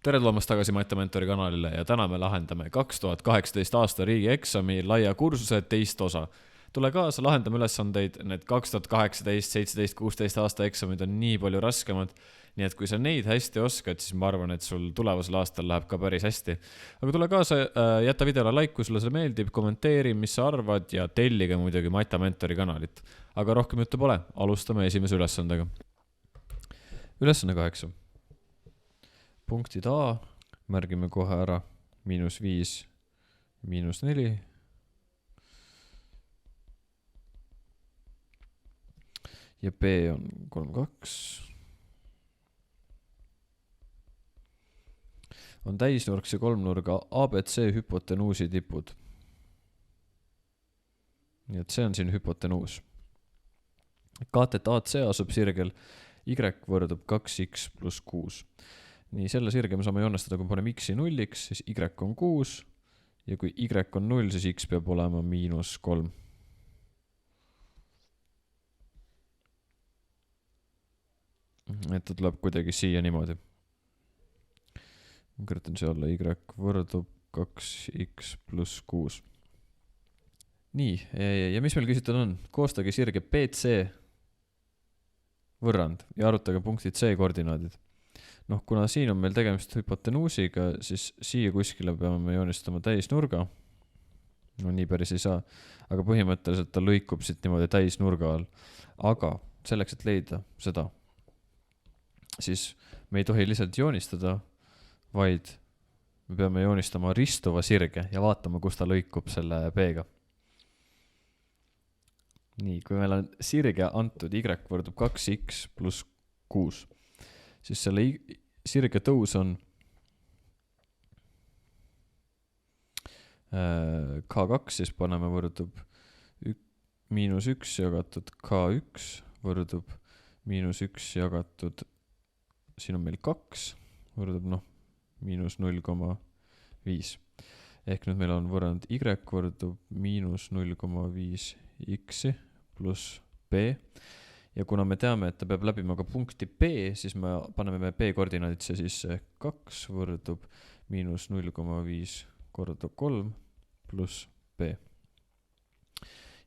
Tere tulemast tagasi Matematori kanalile ja täna me lahendame 2018 aasta riigieksami laia kursuse teist osa. Tule kaasa, lahendame ülesandeid, need 2018, 17, 16 aasta eksamid on nii palju raskemad, nii et kui sa neid hästi oskad, siis ma arvan, et sul tulevasel aastal läheb ka päris hästi. Aga tule kaasa, jäta videole like, kui sulle see meeldib, kommenteeri, mis sa arvad ja tellige muidugi Matematori kanalit. Aga rohkem juttu pole, alustame esimese ülesandega. Ülesanne 8. Punktid A, märgime kohe ära, -5, -4. Ja B on 3, 2. On täisnurkse kolmnurga ABC hüpotenuusi tipud. Nii et see on siin hüpotenuus. Kaatet AC asub sirgel Y võrdub 2x plus 6. Nii, selle sirge me saame joonestada, kui me paneme x-i 0-iks, siis y on 6 ja kui y on 0, siis x peab olema -3. Et ta tuleb kuidagi siia niimoodi. Ma kõrtan siia alla y võrdub 2x plus 6. Nii, ja mis meil küsitud on? Koostage sirge BC võrrand ja arutage punkti C koordinaadid. Kuna siin on meil tegemist hüpotenuusiga, siis siia kuskile peame me joonistama täisnurga. Nii päris ei saa, aga põhimõtteliselt ta lõikub siit niimoodi täisnurga all. Aga selleks, et leida seda, siis me ei tohi lihtsalt joonistada, vaid me peame joonistama ristuva sirge ja vaatama, kus ta lõikub selle B-ga. Nii, kui meil on sirge antud y võrdub 2x plus 6, siis selle sirge tõus on K2, siis paneme võrdub -1 jagatud K1 võrdub -1 jagatud, siin on meil 2, võrdub -0,5. Ehk nüüd meil on võrrand y võrdub -0,5 x pluss b. Ja kuna me teame, et ta peab läbima ka punkti B, siis me paneme B koordinaaditse sisse 2 võrdub -0,5 korda 3 pluss B.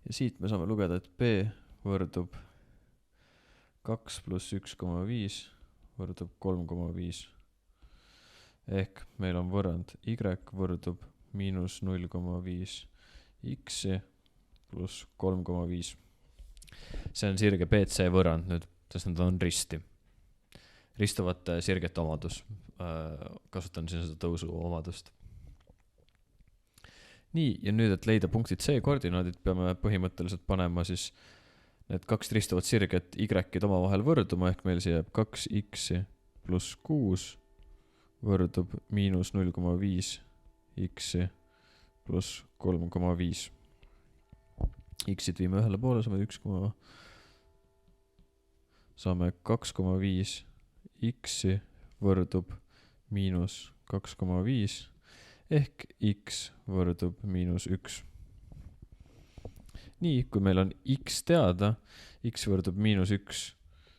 Ja siit me saame lugeda, et B võrdub 2 pluss 1,5 võrdub 3,5. Ehk meil on võrrand y võrdub -0,5 x pluss 3,5. See on sirge BC võrrand nüüd, sest nad on risti. Ristuvate sirgete omadus. Kasutan siin seda tõusu omadust. Nii, ja nüüd, et leida punkti C koordinaadid, peame põhimõtteliselt panema siis need kaks ristuvat sirget y-id omavahel võrduma, ehk meil see jääb 2x pluss 6 võrdub -0,5 x pluss 3,5. X-id viime ühele poole, saame 2,5 x võrdub -2,5 ehk x võrdub -1. Nii, kui meil on x teada, x võrdub -1,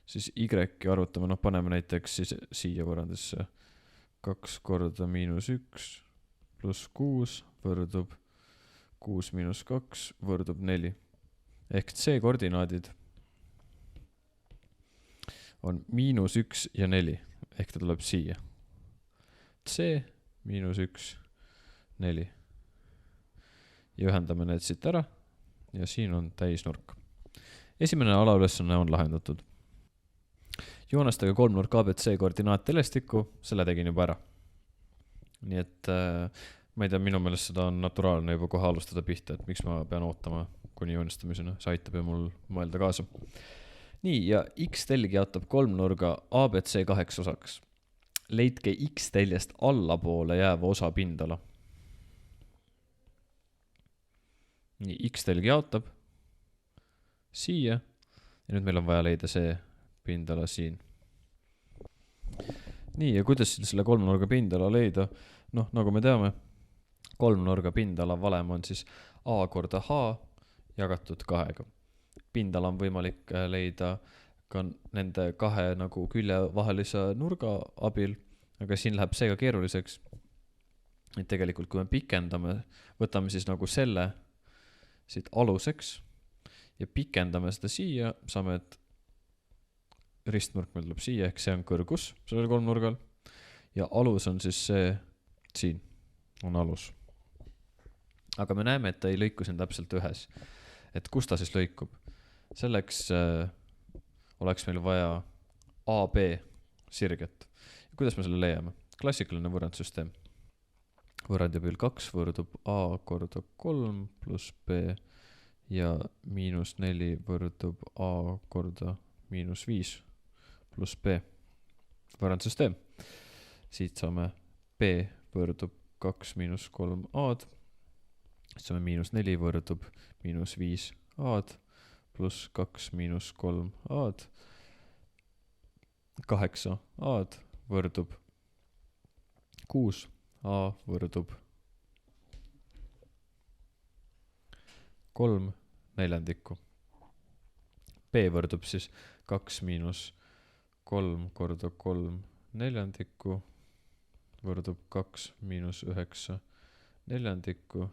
siis y arvutame, paneme näiteks siis siia võrrandisse 2 korda -1 pluss 6 võrdub 6 miinus 2 võrdub 4. Ehk C koordinaadid on -1 ja 4. Ehk ta tuleb siia. C -1, 4. Ja ühendame need siit ära. Ja siin on täisnurk. Esimene alaülesanne on lahendatud. Joonestage kolmnurk ABC koordinaat telestikku, selle tegin juba ära. Nii et ma ei tea, minu meelest seda on naturaalne juba kohe alustada pihta, et miks ma pean ootama kuni joonistamisena, see aitab ju mul mõelda kaasa. Nii, ja X-telg jaotab kolmnurga ABC 2 osaks. Leidke X-teljest allapoole jääva osa pindala. Nii, X-telg jaotab siia ja nüüd meil on vaja leida see pindala siin. Nii, ja kuidas selle kolmnurga pindala leida? Nagu me teame, kolmnurga pindala valem on siis A korda H jagatud 2. Pindala on võimalik leida ka nende kahe nagu külje vahelise nurga abil, aga siin läheb see ka keeruliseks, et tegelikult kui me pikendame, võtame siis nagu selle siit aluseks ja pikendame seda siia, saame, et ristnurk meil tuleb siia, ehk see on kõrgus sellel kolmnurgal ja alus on siis see siin, on alus. Aga me näeme, et ta ei lõiku siin täpselt ühes. Et kus ta siis lõikub? Selleks oleks meil vaja AB sirget. Ja kuidas me selle leiame? Klassikaline võrrandsüsteem. Võrrandjapiil 2 võrdub A korda 3 pluss B ja -4 võrdub A korda -5 pluss B. Võrrandsüsteem. Siit saame B võrdub 2 miinus 3 A-d. Saame -4 võrdub -5 A-d pluss 2 miinus 3 A-d. 8 A-d võrdub 6 A võrdub 3 neljandikku. B võrdub siis 2 miinus 3 korda 3 neljandikku võrdub 2 miinus 9 neljandikku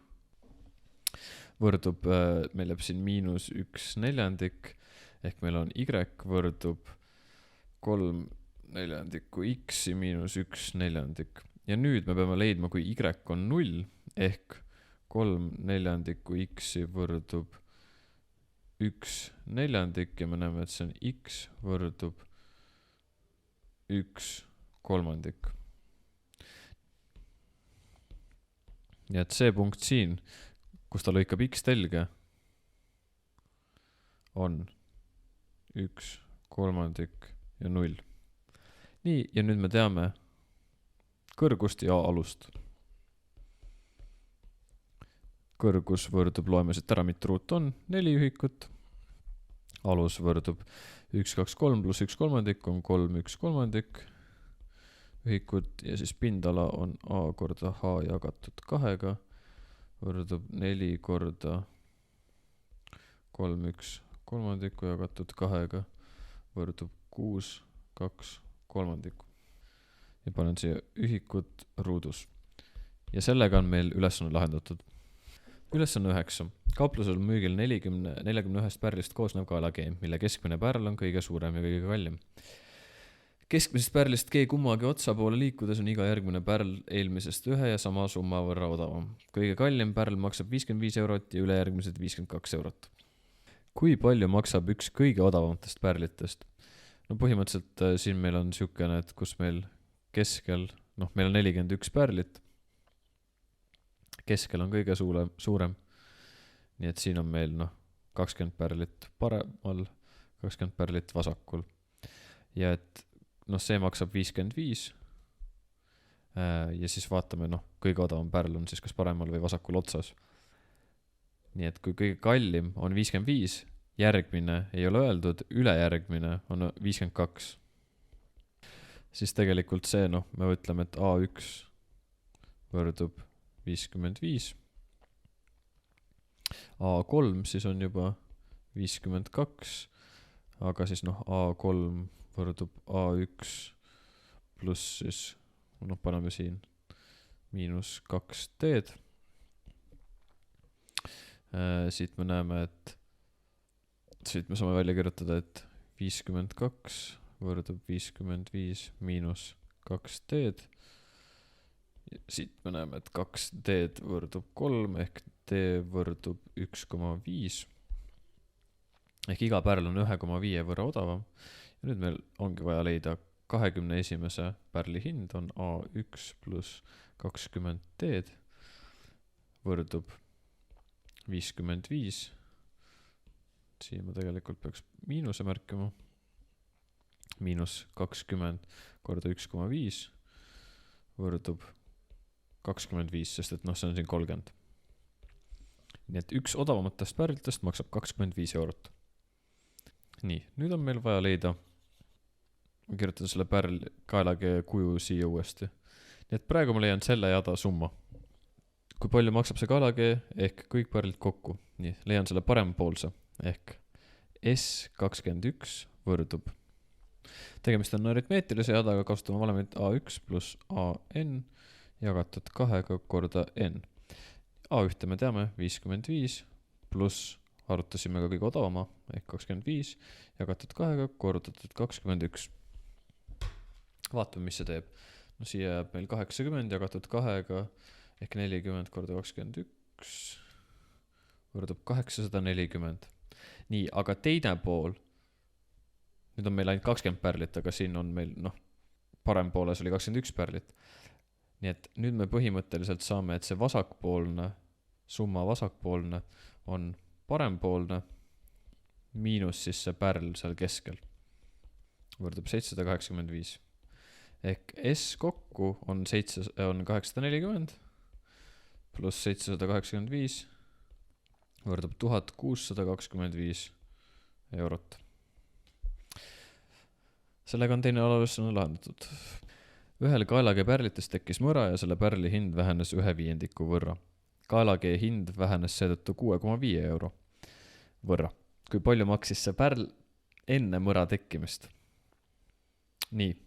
võrdub, meil jääb siin -1 neljandik, ehk meil on Y võrdub 3 neljandikku X-i -1 neljandik. Ja nüüd me peame leidma, kui Y on 0, ehk 3 neljandikku X-i võrdub 1 neljandik ja me näeme, et see on X võrdub 1 kolmandik. Ja et see punkt siin, kus ta lõikab X telge, on 1 kolmandik ja 0. Nii, ja nüüd me teame kõrgust ja alust. Kõrgus võrdub, loeme siit ära, mitte ruut on 4 ühikut. Alus võrdub 1, 2, 3 pluss 1 kolmandik on 3, 1 kolmandik ühikut ja siis pindala on A korda H jagatud 2-ga võrdub 4 korda 3, 1 kolmandikku jagatud 2-ga võrdub 6, 2 kolmandikku. Ja panen siia ühikut ruudus. Ja sellega on meil ülesanne lahendatud. Ülesanne 9. Kauplusel müügil 41 pärlist koosnev kaelakeem, mille keskmine pärl on kõige suurem ja kõige kallim. Keskmisest pärlist G kummagi otsa poole liikudes on iga järgmine pärl eelmisest ühe ja sama summa võrra odavam. Kõige kallim pärl maksab 55 eurot ja ülejärgmised 52 eurot. Kui palju maksab üks kõige odavamatest pärlitest? No põhimõtteliselt siin meil on siukene, et kus meil keskel, meil on 41 pärlit. Keskel on kõige suurem. Nii et siin on meil 20 pärlit paremal, 20 pärlit vasakul. Ja et see maksab 55 ja siis vaatame, kõige odavam pärl on siis kas paremal või vasakul otsas. Nii et kui kõige kallim on 55, järgmine ei ole öeldud, ülejärgmine on 52. Siis tegelikult see, me ütleme, et A1 võrdub 55. A3 siis on juba 52, aga siis A3 võrdub A1 pluss siis, paneme siin -2D. Siit me näeme, et siit me saame välja kirjutada, et 52 võrdub 55 -2D. Siit me näeme, et 2D võrdub 3 ehk D võrdub 1,5. Ehk iga pärl on 1,5 võrra odavam. Ja nüüd meil ongi vaja leida 21. pärli hind on A1 pluss 20D võrdub 55. Siin ma tegelikult peaks miinuse märkima. -20 korda 1,5 võrdub 25, sest et see on siin 30. Nii et üks odavamatest pärlitest maksab 25 eurot. Nii, nüüd on meil vaja leida, ma kirjutan selle kaelage kuju siia uuesti. Nii et praegu ma leian selle jada summa. Kui palju maksab see kaelage ehk kõik pärlid kokku. Nii, leian selle parempoolse ehk S21 võrdub tegemist on aritmeetilise jadaga, kasutame valemit A1 pluss AN jagatud 2 korda N. A1 me teame 55 pluss arutasime ka kõige odavama ehk 25 jagatud 2 kordatud 21. Vaatame, mis see teeb. No siia jääb meil 80 jagatud 2 ehk 40 korda 21 võrdub 840. Nii, aga teine pool, nüüd on meil ainult 20 pärlit, aga siin on meil, parem pooles oli 21 pärlit. Nii et nüüd me põhimõtteliselt saame, et see vasakpoolne, summa vasakpoolne on parempoolne miinus siis see pärl seal keskel. Võrdub 785. Ehk S kokku on 840 pluss 785 võrdub 1625 eurot. Sellega on teine alaülesanne lahendatud. Ühel kaelakee pärlitest tekkis mõra ja selle pärli hind vähenes 1/5 võrra. Kaelakee hind vähenes seetõttu 6,5 euro võrra. Kui palju maksis see pärl enne mõra tekkimist? Nii.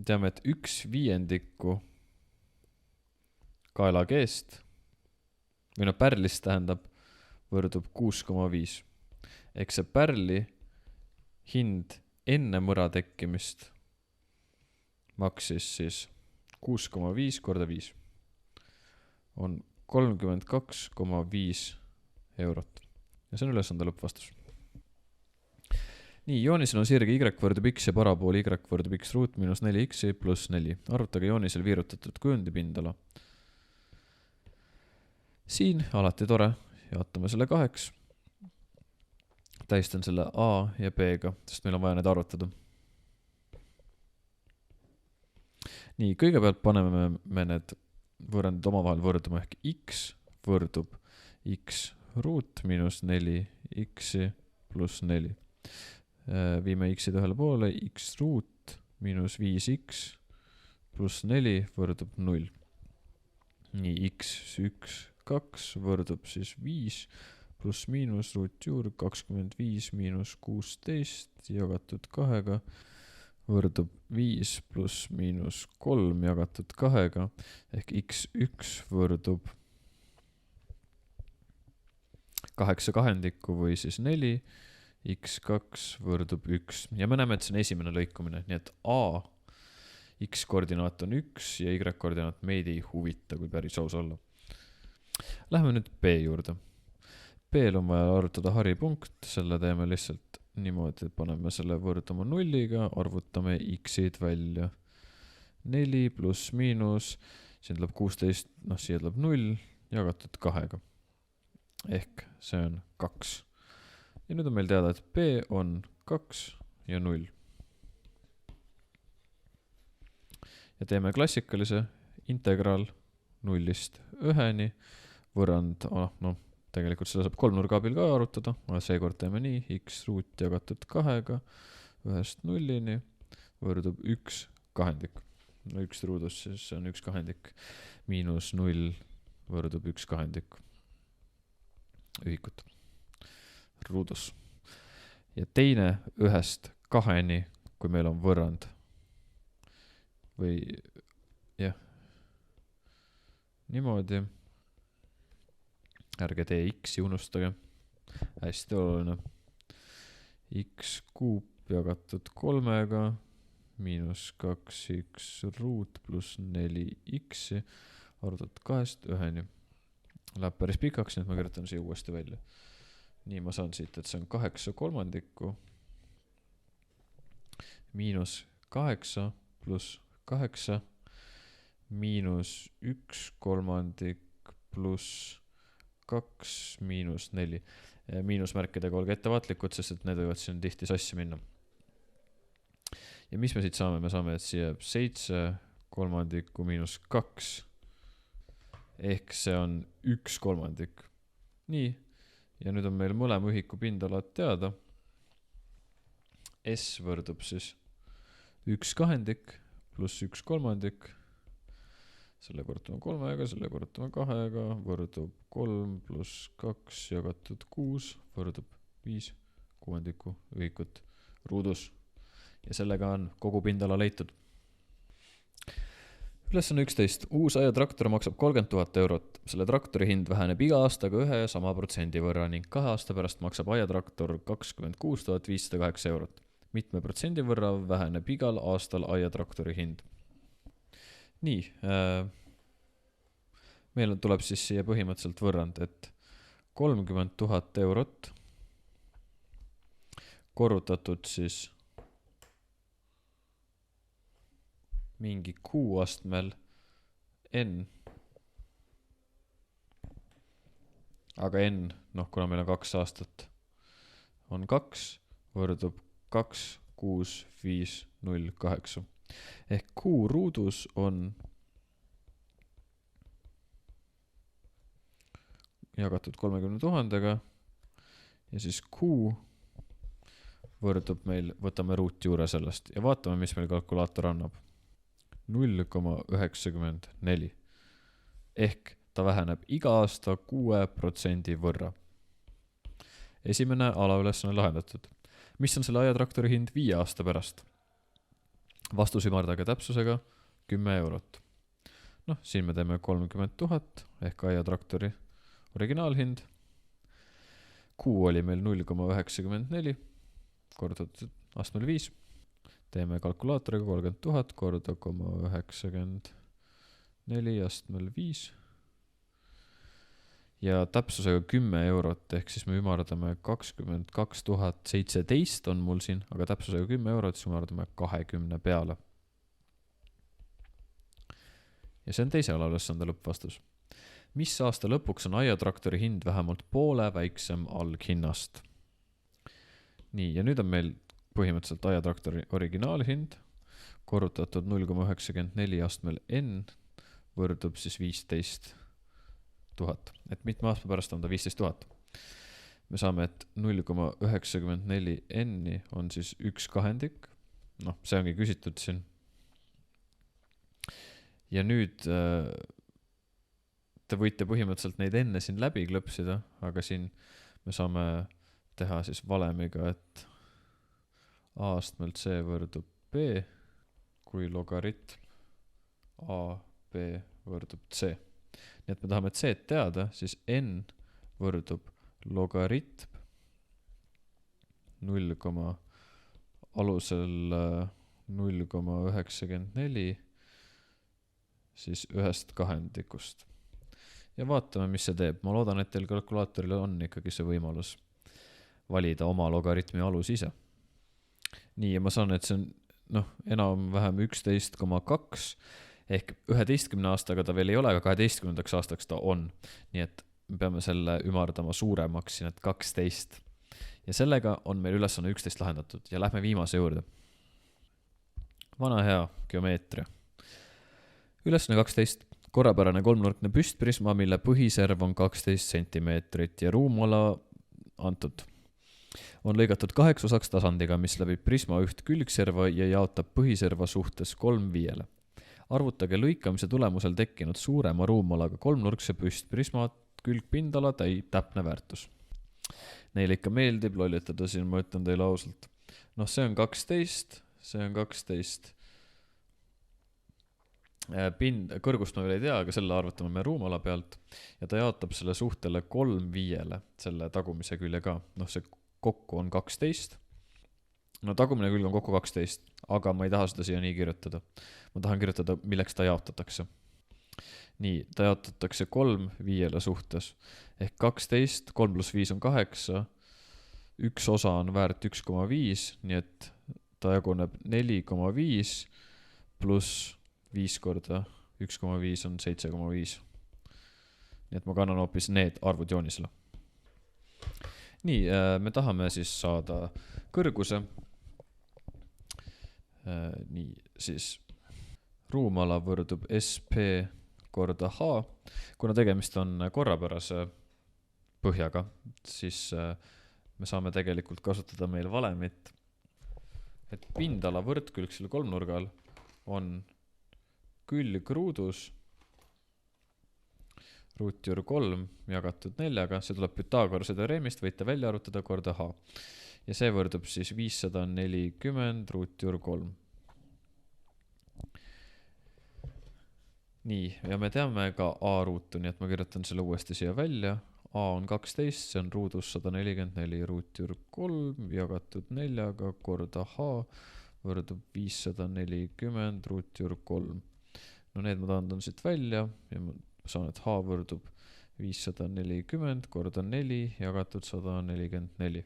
Teame, et 1/5 kaelakeest või pärlist tähendab võrdub 6,5. Ehk see pärli hind enne mõra tekkimist maksis siis 6,5 korda 5 on 32,5 eurot. Ja see on ülesande lõppvastus. Nii, joonisel on sirge y võrdub x ja parapool y võrdub x ruut miinus 4x pluss 4. Arvutage joonisel viirutatud kujundi pindala. Siin alati tore, jaotame selle 2. Tähistan selle A ja B-ga, sest meil on vaja need arvutada. Nii, kõigepealt paneme me need võrrandid omavahel võrduma ehk x võrdub x ruut miinus 4x pluss 4. Viime x-id ühele poole, x ruut miinus 5x pluss 4 võrdub 0. Nii, x 1, 2 võrdub siis 5 pluss miinus ruut juurde 25 miinus 16 jagatud 2 võrdub 5 pluss miinus 3 jagatud 2 ehk x1 võrdub 8/2 või siis 4, x2 võrdub 1. Ja me näeme, et see on esimene lõikumine, nii et A x-koordinaat on 1 ja y-koordinaat meid ei huvita, kui päris aus olla. Läheme nüüd B juurde. B-l on vaja arvutada haripunkt, selle teeme lihtsalt niimoodi, et paneme selle võrduma 0-ga, arvutame x-id välja. 4 pluss miinus, siin tuleb 16, siia tuleb 0, jagatud 2-ga. Ehk see on 2. Ja nüüd on meil teada, et B on 2 ja 0. Ja teeme klassikalise integraal 0-st 1-ni, võrrand, tegelikult seda saab kolmnurga abil ka arutada, aga seekord teeme nii, x ruut jagatud 2-ga, 1-st 0-ni, võrdub 1/2. 1 ruudus, siis on 1/2, miinus 0 võrdub 1/2 ühikut ruudus. Ja teine 1-st 2-ni, kui meil on võrrand või niimoodi, ärge tee x-i unustage, hästi oluline, x kuup jagatud 3-ga miinus 2x ruut pluss 4x arvutatud 2-st 1-ni. Läheb päris pikaks, nii et ma kirjutan siia uuesti välja. Nii ma saan siit, et see on 8/3 miinus 8 pluss 8 miinus 1/3 pluss 2 miinus 4. Miinusmärkidega olge ettevaatlikud, sest et need võivad siin tihti sassi minna. Ja mis me siit saame? Me saame, et siia 7/3 miinus 2 ehk see on 1/3. Nii, ja nüüd on meil mõlema ühiku pindalad teada. S võrdub siis 1/2 pluss 1/3. Selle korrutame 3-ga, selle korrutame 2-ga, võrdub 3 pluss 2 jagatud 6, võrdub 5/6 ühikut ruudus. ja sellega on kogu pindala leitud. Ülesanne 11. Uus aiatraktor maksab 30 000 eurot. Selle traktori hind väheneb iga aastaga 1% võrra ning 2 aasta pärast maksab aiatraktor 26 508 eurot. Mitme protsendi võrra väheneb igal aastal aiatraktori hind. Nii, meil tuleb siis siia põhimõtteliselt võrrand, et 30 000 eurot korrutatud siis mingi kuuastmel n, aga n, kuna meil on 2 aastat, on 2, võrdub 2, 6, 5, 0, 8. Ehk kuu ruudus on jagatud 30 000-ga ja siis kuu võrdub meil, võtame ruut juure sellest ja vaatame, mis meil kalkulaator annab. 0,94 ehk ta väheneb iga aasta 6% võrra. Esimene alaülesanne lahendatud. Mis on selle aiatraktori hind 5 aasta pärast? Vastus ümardage täpsusega 10 eurot. Siin me teeme 30 000 ehk aiatraktori originaalhind. Kuu oli meil 0,94 kordatud astmel 5. Teeme kalkulaatoriga 30 000 korda 0,94 astmel 5. Ja täpsusega 10 eurot, ehk siis me ümardame 22 017 on mul siin, aga täpsusega 10 eurot, siis ümardame 20 peale. Ja see on teise alaülesande lõppvastus. Mis aasta lõpuks on aiatraktori hind vähemalt poole väiksem alghinnast? Nii, ja nüüd on meil põhimõtteliselt aiatraktori originaalhind korrutatud 0,94 astmel n võrdub siis 15 000. Et mitme aasta pärast on ta 15 000. Me saame, et 0,94 n on siis 1/2. See ongi küsitud siin. Ja nüüd te võite põhimõtteliselt neid enne siin läbi klõpsida, aga siin me saame teha siis valemiga, et a astmelt c võrdub b, kui logaritm a, b võrdub c. Nii et me tahame c teada, siis n võrdub logaritm 0, alusel 0,94 siis 1/2. Ja vaatame, mis see teeb. Ma loodan, et teil kalkulaatoril on ikkagi see võimalus valida oma logaritmi alus ise. Nii, ja ma saan, et see on enam-vähem 11,2 ehk 11 aastaga ta veel ei ole, aga 12 aastaks ta on. Nii et me peame selle ümardama suuremaks siin, et 12. Ja sellega on meil ülesanne 11 lahendatud ja lähme viimase juurde. Vana hea geomeetria. Ülesanne 12. Korrapärane kolmnurkne püstprisma, mille põhiserv on 12 centimeetrit ja ruumala antud. On lõigatud 8 osaks tasandiga, mis läbib prisma üht külgserva ja jaotab põhiserva suhtes 3/5. Arvutage lõikamise tulemusel tekkinud suurema ruumalaga kolmnurkse püstprisma külgpindala täpne väärtus. Neile ikka meeldib lollitada siin, ma ütlen teile ausalt. See on 12, see on 12. Kõrgust ma veel ei tea, aga selle arvutame me ruumala pealt ja ta jaotab selle suhtele 3/5 selle tagumise külje ka. See kokku on 12. Tagumine külg on kokku 12, aga ma ei taha seda siia nii kirjutada. Ma tahan kirjutada, milleks ta jaotatakse. Nii, ta jaotatakse 3/5 suhtes. Ehk 12, 3 + 5 on 8, üks osa on väärt 1,5, nii et ta jaguneb 4,5 pluss 5 korda 1,5 on 7,5. Nii et ma kannan hoopis need arvud joonisele. Nii, me tahame siis saada kõrguse. Nii, siis ruumala võrdub SP korda H. Kuna tegemist on korrapärase põhjaga, siis me saame tegelikult kasutada meil valemit, et pindala võrdkülgsel kolmnurgal on külgruudus ruutjuur 3 jagatud 4, see tuleb Pythagorase teoreemist, võite välja arvutada korda H. ja see võrdub siis 540 ruutjuur 3. Nii, ja me teame ka A ruutu, nii et ma kirjutan selle uuesti siia välja. A on 12, see on ruudus 144 ruutjuur 3 jagatud 4 korda H võrdub 540 ruutjuur 3. No need ma taandan siit välja ja ma saan, et H võrdub 540 korda 4 jagatud 144.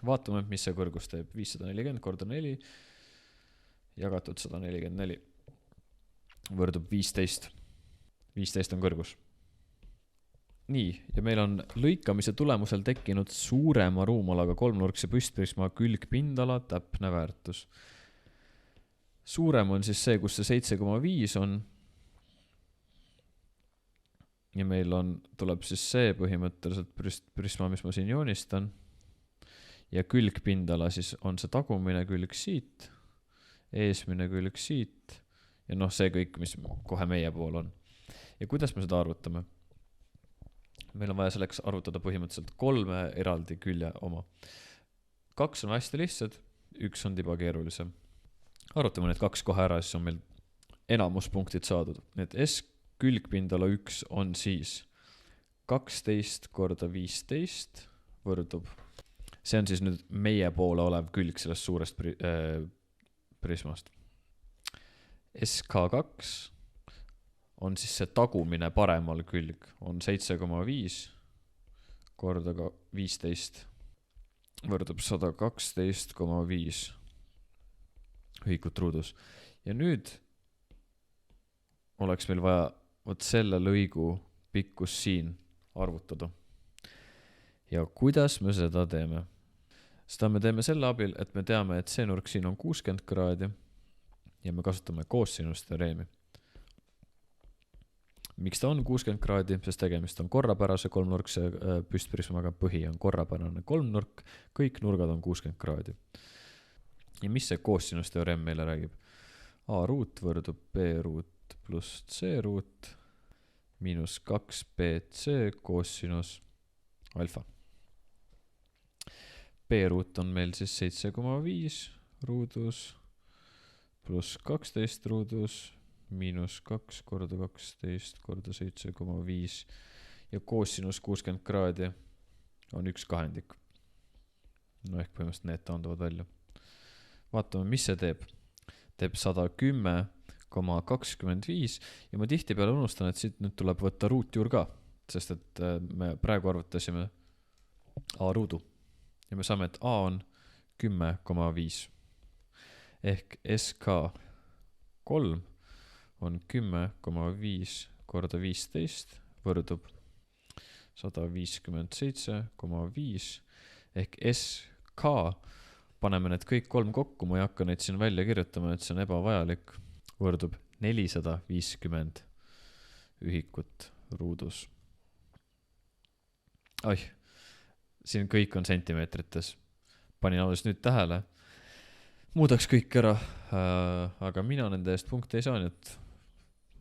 Vaatame, mis see kõrgus teeb. 540 korda 4 jagatud 144 võrdub 15. 15 on kõrgus. Nii, ja meil on lõikamise tulemusel tekkinud suurema ruumalaga kolmnurkse püstprisma külgpindala täpne väärtus. Suurem on siis see, kus see 7,5 on. Ja meil tuleb siis see põhimõtteliselt prisma, mis ma siin joonistan. Ja külgpindala siis on see tagumine külg siit, eesmine külg siit ja see kõik, mis kohe meie pool on. Ja kuidas me seda arvutame? Meil on vaja selleks arvutada põhimõtteliselt 3 eraldi külje oma. 2 on hästi lihtsad, 1 on tiba keerulisem. Arvutame need 2 kohe ära, siis on meil enamuspunktid saadud. Need S külgpindala 1 on siis 12 korda 15 võrdub. See on siis nüüd meie poole olev külg sellest suurest prismast. SK2 on siis see tagumine paremal külg, on 7,5 korda 15 võrdub 112,5 ühikut ruudus. Ja nüüd oleks meil vaja selle lõigu pikkus siin arvutada. Ja kuidas me seda teeme? Seda me teeme selle abil, et me teame, et see nurk siin on 60 kraadi ja me kasutame koossinus-teoreemi. Miks ta on 60 kraadi? Sest tegemist on korrapärase kolmnurkse püstprismaga, põhi on korrapärane kolmnurk, kõik nurgad on 60 kraadi. Ja mis see koossinus-teoreem meile räägib? A ruut võrdub B ruut pluss C ruut miinus 2BC koossinus alfa. B ruut on meil siis 7,5 ruudus pluss 12 ruudus miinus 2 korda 12 korda 7,5 ja koossinus 60 kraadi on 1/2. Ehk põhimõtteliselt need taanduvad välja. Vaatame, mis see teeb. Teeb 110,25 ja ma tihtipeale unustan, et siit nüüd tuleb võtta ruutjuur ka, sest et me praegu arvutasime A ruudu. Ja me saame, et A on 10,5. Ehk SK3 on 10,5 korda 15 võrdub 157,5 ehk SK, paneme need kõik 3 kokku, ma ei hakka neid siin välja kirjutama, et see on ebavajalik, võrdub 450 ühikut ruudus. Siin kõik on sentimeetrites. Panin alles nüüd tähele. Muudaks kõik ära, aga mina nende eest punkte ei saa, nii et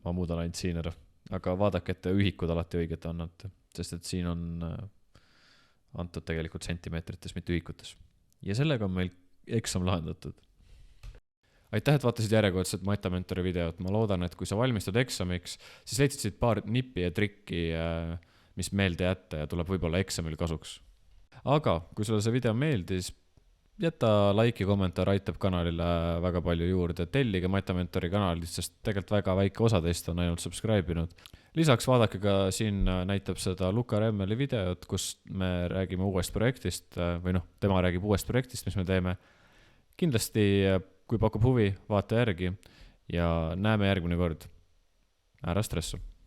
ma muudan ainult siin ära. Aga vaadake, et ühikud alati õiget annate, sest et siin on antud tegelikult sentimeetrites, mitte ühikutes. Ja sellega on meil eksam lahendatud. Aitäh, et vaatasid järjekordset Matamentori videot. Ma loodan, et kui sa valmistud eksamiks, siis leidsid siit paar nippi ja trikki, mis meelde jätta ja tuleb võib-olla eksamil kasuks. Aga kui sulle see video meeldis, jäta like ja kommentaar, aitab kanalile väga palju juurde. Tellige Matamentori kanalit, sest tegelikult väga väike osa teist on ainult subscribe inud. Lisaks vaadake ka siin näitab seda Luka Remmeli videot, kus me räägime uuest projektist või tema räägib uuest projektist, mis me teeme. Kindlasti, kui pakub huvi, vaata järgi ja näeme järgmine kord. Ära stressu.